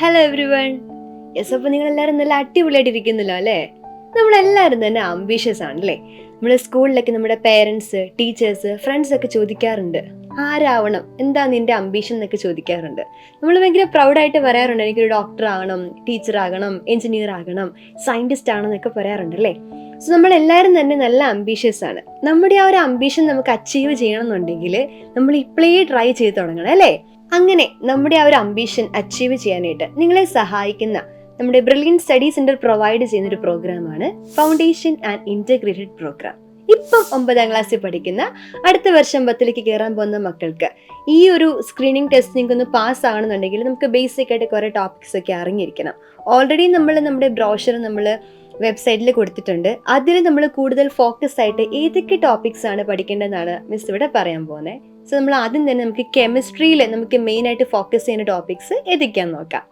Hello every one. Yes, അപ്പോൾ നിങ്ങളെല്ലാവരും നല്ല അടിപൊളിയായിട്ടിരിക്കുന്നല്ലോ അല്ലേ? നമ്മളെല്ലാവരും തന്നെ ആംബീഷ്യസ് ആണല്ലേ? നമ്മൾ സ്കൂളിലൊക്കെ നമ്മുടെ പേരൻസ്, ടീച്ചേഴ്സ്, ഫ്രണ്ട്സ് ഒക്കെ ചോദിക്കാറുണ്ട്, ആരാവണം, എന്താ നിന്റെ അംബീഷൻ എന്നൊക്കെ ചോദിക്കാറുണ്ട്. നമ്മൾ ഭയങ്കര പ്രൗഡായിട്ട് പറയാറുണ്ട്, എനിക്കൊരു ഡോക്ടർ ആകണം, ടീച്ചർ ആകണം, എഞ്ചിനീയർ ആകണം, സയൻറ്റിസ്റ്റ് ആകണം എന്നൊക്കെ പറയാറുണ്ട് അല്ലേ? സോ നമ്മളെല്ലാവരും തന്നെ നല്ല അംബീഷ്യസ് ആണ്. നമ്മുടെ ആ ഒരു അംബീഷൻ നമുക്ക് അച്ചീവ് ചെയ്യണമെന്നുണ്ടെങ്കിൽ നമ്മൾ ഇപ്പോഴേ ട്രൈ ചെയ്ത് തുടങ്ങണം അല്ലേ? അങ്ങനെ നമ്മുടെ ആ ഒരു അംബീഷൻ അച്ചീവ് ചെയ്യാനായിട്ട് നിങ്ങളെ സഹായിക്കുന്ന നമ്മുടെ ബ്രില്യൻ സ്റ്റഡി സെന്റർ പ്രൊവൈഡ് ചെയ്യുന്ന ഒരു പ്രോഗ്രാമാണ് ഫൗണ്ടേഷൻ ആൻഡ് ഇന്റഗ്രേറ്റഡ് പ്രോഗ്രാം. ഇപ്പം 9ാം ക്ലാസ്സിൽ പഠിക്കുന്ന, അടുത്ത വർഷം 10ലേക്ക് കയറാൻ പോകുന്ന മക്കൾക്ക് ഈ ഒരു സ്ക്രീനിങ് ടെസ്റ്റ് നിങ്ങൾക്ക് ഒന്ന് പാസ് ആകണമെന്നുണ്ടെങ്കിൽ നമുക്ക് ബേസിക് ആയിട്ട് കുറേ ടോപ്പിക്സ് ഒക്കെ അറിഞ്ഞിരിക്കണം. ഓൾറെഡി നമ്മുടെ ബ്രോഷർ നമ്മൾ വെബ്സൈറ്റിൽ കൊടുത്തിട്ടുണ്ട്. അതിൽ നമ്മൾ കൂടുതൽ ഫോക്കസ് ആയിട്ട് ഏതൊക്കെ ടോപ്പിക്സ് ആണ് പഠിക്കേണ്ടതെന്നാണ് മിസ് ഇവിടെ പറയാൻ പോകുന്നത്. സോ നമ്മൾ ആദ്യം തന്നെ നമുക്ക് കെമിസ്ട്രിയിൽ നമുക്ക് മെയിൻ ആയിട്ട് ഫോക്കസ് ചെയ്യുന്ന ടോപ്പിക്സ് ഏതൊക്കെയാന്ന് നോക്കാം.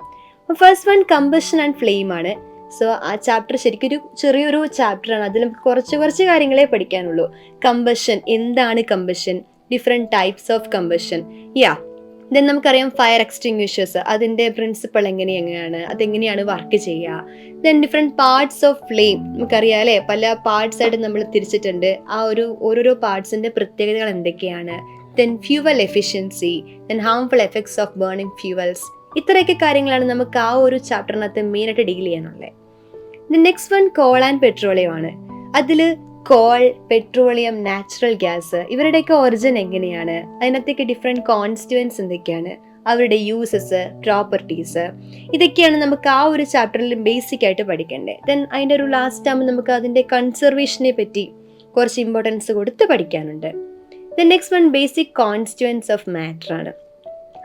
First one combustion and flame ആണ്. സോ ആ ചാപ്റ്റർ ശരിക്കും ഒരു ചെറിയൊരു ചാപ്റ്ററാണ്. അതിൽ നമുക്ക് കുറച്ച് കാര്യങ്ങളെ പഠിക്കാനുള്ളൂ. കമ്പഷൻ, എന്താണ് combustion, different types of combustion, then നമുക്കറിയാം ഫയർ എക്സ്റ്റിങ്വിഷേഴ്സ്, അതിൻ്റെ പ്രിൻസിപ്പൾ എങ്ങനെയാണ്, അതെങ്ങനെയാണ് വർക്ക് ചെയ്യുക. Then different parts of flame, നമുക്കറിയാം അല്ലേ, പല പാർട്സ് ആയിട്ട് നമ്മൾ തിരിച്ചിട്ടുണ്ട്. ആ ഒരു ഓരോരോ പാർട്സിൻ്റെ പ്രത്യേകതകൾ എന്തൊക്കെയാണ്. Then fuel efficiency, then harmful effects of burning fuels. ഇത്രയൊക്കെ കാര്യങ്ങളാണ് നമുക്ക് ആ ഒരു ചാപ്റ്ററിനകത്ത് മെയിനായിട്ട് ഡീൽ ചെയ്യാനുള്ളത്. Then next one call and petroleum ആണ്. അതിൽ കോൾ, പെട്രോളിയം, നാച്ചുറൽ ഗ്യാസ്, ഇവരുടെയൊക്കെ ഒറിജിൻ എങ്ങനെയാണ്, അതിനകത്തേക്ക് ഡിഫറെൻറ്റ് കോൺസ്റ്റിറ്റ്യുവൻസ് എന്തൊക്കെയാണ്, അവരുടെ യൂസസ്, പ്രോപ്പർട്ടീസ്, ഇതൊക്കെയാണ് നമുക്ക് ആ ഒരു ചാപ്റ്ററിൽ ബേസിക് ആയിട്ട് പഠിക്കേണ്ടത്. ദെൻ അതിൻ്റെ ഒരു ലാസ്റ്റ് ആകുമ്പോൾ നമുക്ക് അതിൻ്റെ കൺസർവേഷനെ പറ്റി കുറച്ച് ഇമ്പോർട്ടൻസ് കൊടുത്ത് പഠിക്കാനുണ്ട്. Then next one basic constituents of matter ആണ്.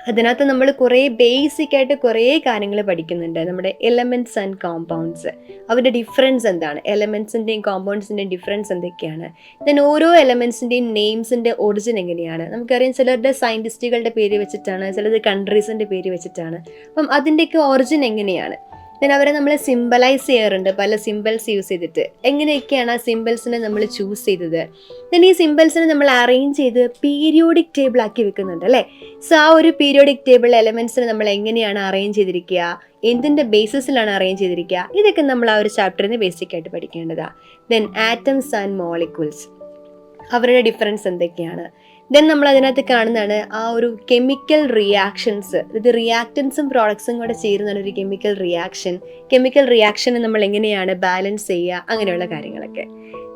അതിനകത്ത് നമ്മൾ കുറേ ബേസിക് ആയിട്ട് കുറേ കാര്യങ്ങൾ പഠിക്കുന്നുണ്ട്. നമ്മുടെ എലമെൻറ്റ്സ് ആൻഡ് കോമ്പൗണ്ട്സ്, അവരുടെ ഡിഫറൻസ് എന്താണ്, എലമെൻറ്റ്സിൻ്റെയും കോമ്പൗണ്ട്സിൻ്റെയും ഡിഫറൻസ് എന്തൊക്കെയാണ്. ദെൻ ഓരോ എലമെൻറ്റ്സിൻ്റെയും നെയിംസിൻ്റെ ഒറിജിൻ എങ്ങനെയാണ്. നമുക്കറിയാം ചിലരുടെ സയൻറ്റിസ്റ്റുകളുടെ പേര് വെച്ചിട്ടാണ്, ചിലത് കൺട്രീസിൻ്റെ പേര് വെച്ചിട്ടാണ്. അപ്പം അതിൻ്റെയൊക്കെ ഒറിജിൻ എങ്ങനെയാണ്. ദെൻ അവരെ നമ്മൾ സിംബലൈസ് ചെയ്യാറുണ്ട്, പല സിംബൽസ് യൂസ് ചെയ്തിട്ട്. എങ്ങനെയൊക്കെയാണ് ആ സിംബൽസിനെ നമ്മൾ ചൂസ് ചെയ്തത്. ദെൻ ഈ സിംബൽസിനെ നമ്മൾ അറേഞ്ച് ചെയ്ത് പീരിയോഡിക് ടേബിൾ ആക്കി വെക്കുന്നുണ്ട് അല്ലേ? സോ ആ ഒരു പീരിയോഡിക് ടേബിൾ എലമെൻറ്റ്സിനെ നമ്മൾ എങ്ങനെയാണ് അറേഞ്ച് ചെയ്തിരിക്കുക, എന്തിൻ്റെ ബേസിസിലാണ് അറേഞ്ച് ചെയ്തിരിക്കുക, ഇതൊക്കെ നമ്മൾ ആ ഒരു ചാപ്റ്ററിന് ബേസിക് ആയിട്ട് പഠിക്കേണ്ടതാണ്. ദെൻ ആറ്റംസ് ആൻഡ് മോളിക്യൂൾസ്, അവരുടെ ഡിഫറൻസ് എന്തൊക്കെയാണ്. ദെൻ നമ്മൾ അതിനകത്ത് കാണുന്നതാണ് ആ ഒരു കെമിക്കൽ റിയാക്ഷൻസ്, ഇത് റിയാക്റ്റൻസും പ്രോഡക്ട്സും കൂടെ ചേരുന്നതാണ് ഒരു കെമിക്കൽ റിയാക്ഷനെ നമ്മൾ എങ്ങനെയാണ് ബാലൻസ് ചെയ്യുക, അങ്ങനെയുള്ള കാര്യങ്ങളൊക്കെ.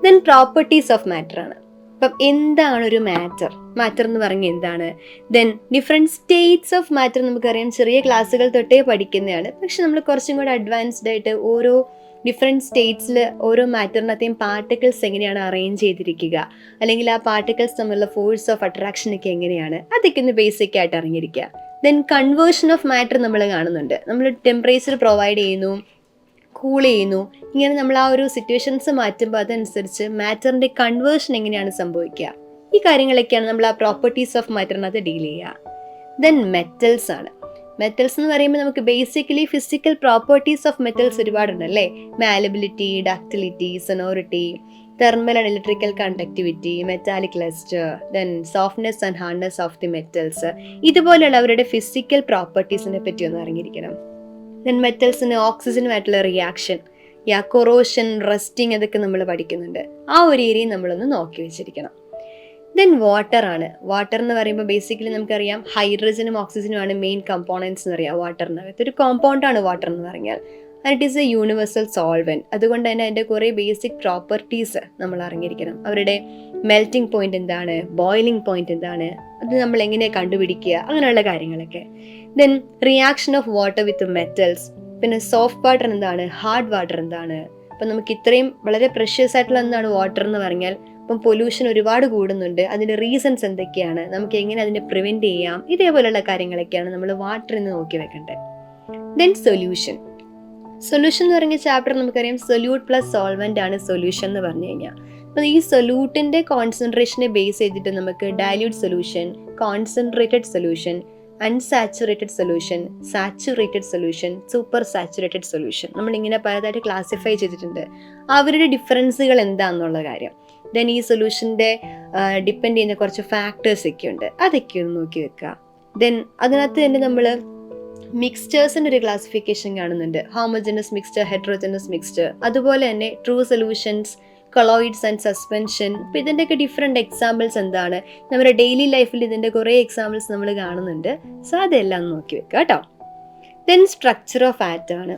ദെൻ പ്രോപ്പർട്ടീസ് ഓഫ് മാറ്റർ ആണ്. അപ്പം എന്താണ് ഒരു മാറ്റർ എന്ന് പറഞ്ഞാൽ എന്താണ്. Then different States of matter നമുക്കറിയാം, ചെറിയ ക്ലാസ്സുകൾ തൊട്ടേ പഠിക്കുന്നതാണ്. പക്ഷെ നമ്മൾ കുറച്ചും കൂടെ അഡ്വാൻസ്ഡ് ആയിട്ട് ഓരോ ഡിഫറെൻറ്റ് സ്റ്റേറ്റ്സിൽ ഓരോ മാറ്ററിനകത്തെയും പാർട്ടിക്കിൾസ് എങ്ങനെയാണ് അറേഞ്ച് ചെയ്തിരിക്കുക, അല്ലെങ്കിൽ ആ പാർട്ടിക്കിൾസ് തമ്മിലുള്ള ഫോഴ്സ് ഓഫ് അട്രാക്ഷനൊക്കെ എങ്ങനെയാണ്, അതൊക്കെ ഒന്ന് ബേസിക് ആയിട്ട് അറിഞ്ഞിരിക്കുക. ദെൻ കൺവേർഷൻ ഓഫ് മാറ്റർ നമ്മൾ കാണുന്നുണ്ട്. നമ്മൾ ടെമ്പറേച്ചർ പ്രൊവൈഡ് ചെയ്യുന്നു, കൂൾ ചെയ്യുന്നു, ഇങ്ങനെ നമ്മൾ ആ ഒരു സിറ്റുവേഷൻസ് മാറ്റുമ്പോൾ അതനുസരിച്ച് മാറ്ററിൻ്റെ കൺവേർഷൻ എങ്ങനെയാണ് സംഭവിക്കുക. ഈ കാര്യങ്ങളൊക്കെയാണ് നമ്മൾ ആ പ്രോപ്പർട്ടീസ് ഓഫ് മാറ്ററിനകത്ത് ഡീൽ ചെയ്യുക. ദെൻ മെറ്റൽസ് ആണ്. മെറ്റൽസ് എന്ന് പറയുമ്പോൾ നമുക്ക് basically physical properties of metals ഒരുപാടുണ്ടല്ലേ. Malleability, ductility, sonority, thermal and electrical conductivity, metallic lustre, then softness and hardness of the metals, ഇതുപോലെയുള്ള അവരുടെ ഫിസിക്കൽ പ്രോപ്പർട്ടീസിനെ പറ്റി ഒന്ന് അറിഞ്ഞിരിക്കണം. ദെൻ മെറ്റൽസിന് ഓക്സിജനുമായിട്ടുള്ള റിയാക്ഷൻ, കൊറോഷൻ, റസ്റ്റിംഗ്, അതൊക്കെ നമ്മൾ പഠിക്കുന്നുണ്ട്. ആ ഒരു ഏരിയയും നമ്മളൊന്ന് നോക്കി വെച്ചിരിക്കണം. ദെൻ വാട്ടർ ആണ്. വാട്ടർ എന്ന് പറയുമ്പോൾ ബേസിക്കലി നമുക്കറിയാം ഹൈഡ്രജനും ഓക്സിജനും ആണ് മെയിൻ കമ്പോണൻസ് എന്ന് പറയാം വാട്ടറിനകത്ത്. ഒരു കോമ്പൗണ്ടാണ് വാട്ടർ എന്ന് പറഞ്ഞാൽ. And it is A universal solvent. അതുകൊണ്ട് തന്നെ അതിൻ്റെ കുറേ ബേസിക് പ്രോപ്പർട്ടീസ് നമ്മൾ അറിഞ്ഞിരിക്കണം. അവരുടെ മെൽറ്റിംഗ് പോയിന്റ് എന്താണ്, ബോയിലിംഗ് പോയിന്റ് എന്താണ്, അത് നമ്മൾ എങ്ങനെ കണ്ടുപിടിക്കുക, അങ്ങനെയുള്ള കാര്യങ്ങളൊക്കെ. Then reaction of water with metals, പിന്നെ സോഫ്റ്റ് വാട്ടർ എന്താണ്, ഹാർഡ് വാട്ടർ എന്താണ്. അപ്പം നമുക്ക് ഇത്രയും വളരെ പ്രഷ്യസ് ആയിട്ടുള്ള എന്താണ് വാട്ടർ എന്ന് പറഞ്ഞാൽ. ഇപ്പം പൊല്യൂഷൻ ഒരുപാട് കൂടുന്നുണ്ട്, അതിൻ്റെ റീസൺസ് എന്തൊക്കെയാണ്, നമുക്ക് എങ്ങനെ അതിനെ പ്രിവെൻറ്റ് ചെയ്യാം, ഇതേപോലെയുള്ള കാര്യങ്ങളൊക്കെയാണ് നമ്മൾ വാട്ടറിൽ നിന്ന് നോക്കി വെക്കേണ്ടത്. ദെൻ സൊല്യൂഷൻ എന്ന് പറയുന്ന ചാപ്റ്റർ നമുക്കറിയാം സൊല്യൂട്ട് പ്ലസ് സോൾവെൻ്റ് ആണ് സൊല്യൂഷൻ എന്ന് പറഞ്ഞു കഴിഞ്ഞാൽ. അപ്പോൾ ഈ സൊല്യൂട്ടിൻ്റെ കോൺസെൻട്രേഷനെ ബേസ് ചെയ്തിട്ട് നമുക്ക് dilute solution, concentrated solution, unsaturated solution, saturated solution, super saturated solution, നമ്മളിങ്ങനെ പലതായിട്ട് ക്ലാസിഫൈ ചെയ്തിട്ടുണ്ട്. അവരുടെ ഡിഫറൻസുകൾ എന്താണെന്നുള്ള കാര്യം. ദെൻ ഈ സൊല്യൂഷൻ്റെ ഡിപ്പെൻഡ് ചെയ്യുന്ന കുറച്ച് ഫാക്ടേഴ്സ് ഒക്കെ ഉണ്ട്, അതൊക്കെ ഒന്ന് നോക്കി വെക്കുക. ദെൻ അതിനകത്ത് തന്നെ നമ്മൾ മിക്സ്ചേഴ്സിൻ്റെ ഒരു ക്ലാസിഫിക്കേഷൻ കാണുന്നുണ്ട്, ഹോമോജനസ് മിക്സ്ചർ, ഹെട്രോജനസ് മിക്സ്ചർ. അതുപോലെ തന്നെ true solutions, colloids and suspension. അപ്പോൾ ഇതിൻ്റെയൊക്കെ ഡിഫറെൻറ്റ് എക്സാമ്പിൾസ് എന്താണ്, നമ്മുടെ ഡെയിലി ലൈഫിൽ ഇതിൻ്റെ കുറേ എക്സാമ്പിൾസ് നമ്മൾ കാണുന്നുണ്ട്. സോ അതെല്ലാം നോക്കി വെക്കുക കേട്ടോ. ദെൻ സ്ട്രക്ചർ ഓഫ് ആറ്റം ആണ്.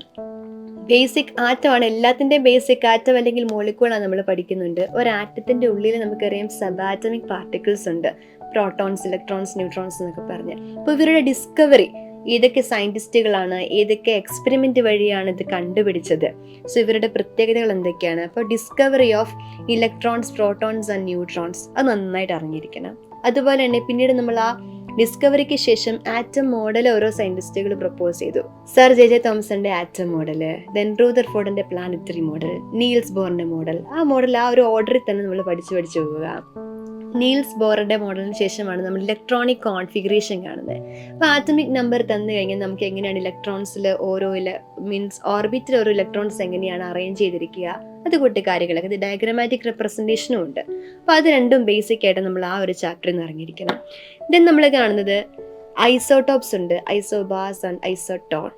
ബേസിക് ആറ്റമാണ് എല്ലാത്തിൻ്റെയും ബേസിക്. ആറ്റം അല്ലെങ്കിൽ മോളിക്യൂളാണ് നമ്മൾ പഠിക്കുന്നുണ്ട്. ഒരു ആറ്റത്തിൻ്റെ ഉള്ളിൽ നമുക്കറിയാം സബ് ആറ്റമിക് പാർട്ടിക്കിൾസ് ഉണ്ട്, പ്രോട്ടോൺസ്, ഇലക്ട്രോൺസ്, ന്യൂട്രോൺസ് എന്നൊക്കെ പറഞ്ഞ്. അപ്പോൾ ഇവരുടെ ഡിസ്കവറി, ഏതൊക്കെ സയൻറ്റിസ്റ്റുകളാണ്, ഏതൊക്കെ എക്സ്പെരിമെൻ്റ് വഴിയാണ് ഇത് കണ്ടുപിടിച്ചത്, സോ ഇവരുടെ പ്രത്യേകതകൾ എന്തൊക്കെയാണ്. അപ്പോൾ discovery of electrons, protons and neutrons അത് നന്നായിട്ട് അറിഞ്ഞിരിക്കണം. അതുപോലെ തന്നെ പിന്നീട് നമ്മൾ ആ ഡിസ്കവറിക്ക് ശേഷം ആറ്റം മോഡൽ ഓരോ സയൻറ്റിസ്റ്റുകൾ പ്രപ്പോസ് ചെയ്തു. സർ ജെ തോമസിന്റെ ആറ്റം മോഡൽ, ദെൻ റൂദർഫോർഡിന്റെ പ്ലാനറ്ററി മോഡൽ, നീൽസ് ബോറിന്റെ മോഡൽ. ആ മോഡൽ ആ ഒരു ഓർഡറിൽ തന്നെ നമ്മൾ പഠിച്ചു പോവുക. നീൽസ് ബോറിന്റെ മോഡലിന് ശേഷമാണ് നമ്മൾ ഇലക്ട്രോണിക് കോൺഫിഗറേഷൻ കാണുന്നത്. അപ്പോൾ ആറ്റമിക് നമ്പർ തന്നു കഴിഞ്ഞാൽ നമുക്ക് എങ്ങനെയാണ് ഇലക്ട്രോൺസിൽ ഓരോ മീൻസ് ഓർബിറ്റിൽ ഓരോ ഇലക്ട്രോൺസ് എങ്ങനെയാണ് അറേഞ്ച് ചെയ്തിരിക്കുക, അത് കൂട്ടി കാര്യങ്ങളൊക്കെ. ഇത് ഡയഗ്രമാറ്റിക് റെപ്രസെൻറ്റേഷനും ഉണ്ട്. അപ്പോൾ അത് രണ്ടും ബേസിക് ആയിട്ട് നമ്മൾ ആ ഒരു ചാപ്റ്ററിൽ നിന്ന് അറിഞ്ഞിരിക്കണം. ദെൻ നമ്മൾ കാണുന്നത് ഐസോടോപ്സ് ഉണ്ട്, ഐസോബാസ് ആൻഡ് ഐസോട്ടോൺ.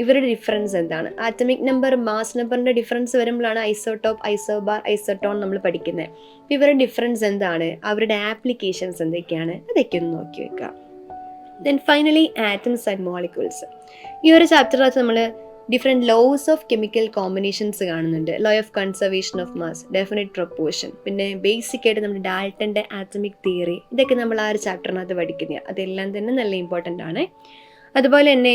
ഇവരുടെ ഡിഫറൻസ് എന്താണ്, ആറ്റമിക് നമ്പർ, മാസ് നമ്പറിൻ്റെ ഡിഫറൻസ് വരുമ്പോഴാണ് ഐസോടോപ്പ്, ഐസോബാർ, ഐസോട്ടോൺ നമ്മൾ പഠിക്കുന്നത്. ഇവരുടെ ഡിഫറൻസ് എന്താണ്, അവരുടെ ആപ്ലിക്കേഷൻസ് എന്തൊക്കെയാണ്, അതൊക്കെ ഒന്ന് നോക്കി വെക്കുക. Then finally atoms and molecules. ഈ ഒരു ചാപ്റ്ററിനകത്ത് നമ്മൾ different laws of chemical combinations കാണുന്നുണ്ട്. Law of conservation of mass, definite proportion, പിന്നെ ബേസിക് ആയിട്ട് നമ്മുടെ ഡാൽട്ടൻ്റെ ആറ്റമിക് തിയറി, ഇതൊക്കെ നമ്മൾ ആ ഒരു ചാപ്റ്ററിനകത്ത് പഠിക്കുന്നത്. അതെല്ലാം തന്നെ നല്ല ഇമ്പോർട്ടൻ്റ് ആണ്. അതുപോലെ തന്നെ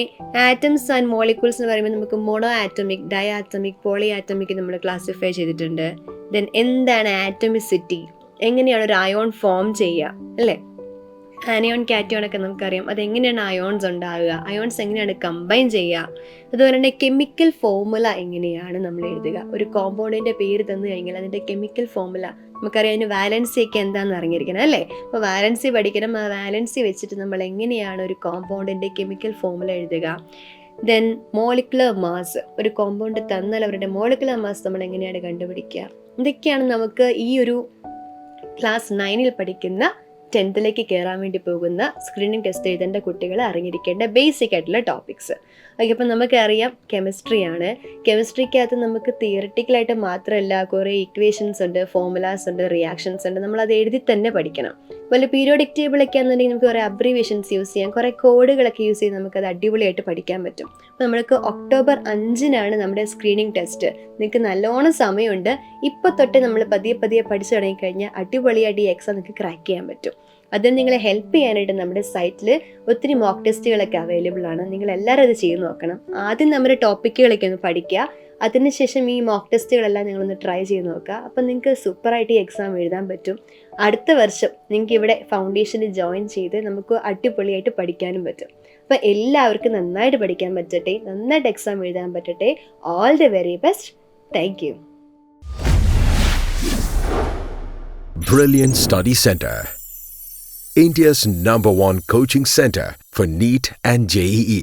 ആറ്റംസ് ആൻഡ് മോളിക്യൂൾസ് എന്ന് പറയുമ്പോൾ നമുക്ക് monoatomic, diatomic, polyatomic നമ്മൾ ക്ലാസിഫൈ ചെയ്തിട്ടുണ്ട്. ദെൻ എന്താണ് ആറ്റമിസിറ്റി, എങ്ങനെയാണ് ഒരു അയോൺ ഫോം ചെയ്യുക, അല്ലേ? ആനയോൺ, കാറ്റയോൺ ഒക്കെ നമുക്കറിയാം. അതെങ്ങനെയാണ് അയോൺസ് ഉണ്ടാവുക, അയോൺസ് എങ്ങനെയാണ് കമ്പൈൻ ചെയ്യുക. അതുപോലെ തന്നെ കെമിക്കൽ ഫോർമുല എങ്ങനെയാണ് നമ്മൾ എഴുതുക. ഒരു കോമ്പൗണ്ടിൻ്റെ പേര് തന്നു കഴിഞ്ഞാൽ അതിൻ്റെ കെമിക്കൽ ഫോർമുല നമുക്കറിയാം. അതിന് വാലൻസി ഒക്കെ എന്താണെന്ന് അറിഞ്ഞിരിക്കണം, അല്ലേ? അപ്പോൾ വാലൻസി പഠിക്കണം. ആ വാലൻസി വെച്ചിട്ട് നമ്മൾ എങ്ങനെയാണ് ഒരു കോമ്പൗണ്ടിൻ്റെ കെമിക്കൽ ഫോർമുല എഴുതുക. ദെൻ മോളിക്കുലർ മാസ്, ഒരു കോമ്പൗണ്ട് തന്നാൽ അവരുടെ മോളിക്കുലർ മാസ് നമ്മൾ എങ്ങനെയാണ് കണ്ടുപിടിക്കുക. ഇതൊക്കെയാണ് നമുക്ക് ഈ ഒരു ക്ലാസ് 9 പഠിക്കുന്ന 10th കയറാൻ വേണ്ടി പോകുന്ന സ്ക്രീനിങ് ടെസ്റ്റ് എഴുതേണ്ട കുട്ടികൾ അറിഞ്ഞിരിക്കേണ്ട ബേസിക് ആയിട്ടുള്ള ടോപ്പിക്സ്. അപ്പം നമുക്കറിയാം കെമിസ്ട്രിയാണ്. കെമിസ്ട്രിക്കകത്ത് നമുക്ക് തിയറിറ്റിക്കലായിട്ട് മാത്രമല്ല, കുറേ ഇക്വേഷൻസ് ഉണ്ട്, ഫോർമുലാസ് ഉണ്ട്, റിയാക്ഷൻസ് ഉണ്ട്. നമ്മളത് എഴുതി തന്നെ പഠിക്കണം. അതുപോലെ പീരിയോഡിക് ടേബിളൊക്കെ ആണെന്നുണ്ടെങ്കിൽ നമുക്ക് കുറേ അബ്രീവേഷൻസ് യൂസ് ചെയ്യാം, കുറേ കോഡുകളൊക്കെ യൂസ് ചെയ്ത് നമുക്കത് അടിപൊളിയായിട്ട് പഠിക്കാൻ പറ്റും. അപ്പോൾ നമ്മൾക്ക് October 5 നമ്മുടെ സ്ക്രീനിങ് ടെസ്റ്റ്. നിങ്ങൾക്ക് നല്ലോണം സമയമുണ്ട്. ഇപ്പോൾ തൊട്ട് നമ്മൾ പതിയെ പഠിച്ചു തുടങ്ങിക്കഴിഞ്ഞാൽ അടിപൊളിയായിട്ട് ഈ എക്സാം നിങ്ങൾക്ക് ക്രാക്ക് ചെയ്യാൻ പറ്റും. അത് നിങ്ങളെ ഹെൽപ്പ് ചെയ്യാനായിട്ട് നമ്മുടെ സൈറ്റിൽ ഒത്തിരി മോക്ക് ടെസ്റ്റുകളൊക്കെ അവൈലബിൾ ആണ്. നിങ്ങൾ എല്ലാവരും അത് ചെയ്ത് നോക്കണം. ആദ്യം നമ്മുടെ ടോപ്പിക്കുകളൊക്കെ ഒന്ന് പഠിക്കുക, അതിനുശേഷം ഈ മോക്ക് ടെസ്റ്റുകളെല്ലാം നിങ്ങളൊന്ന് ട്രൈ ചെയ്ത് നോക്കുക. അപ്പം നിങ്ങൾക്ക് സൂപ്പറായിട്ട് ഈ എക്സാം എഴുതാൻ പറ്റും. അടുത്ത വർഷം നിങ്ങൾക്ക് ഇവിടെ ഫൗണ്ടേഷനിൽ ജോയിൻ ചെയ്ത് നമുക്ക് അടിപൊളിയായിട്ട് പഠിക്കാനും പറ്റും. അപ്പം എല്ലാവർക്കും നന്നായിട്ട് പഠിക്കാൻ പറ്റട്ടെ, നന്നായിട്ട് എക്സാം എഴുതാൻ പറ്റട്ടെ. All the very best. Thank you. Brilliant Study Center, India's #1 coaching center for NEET and JEE.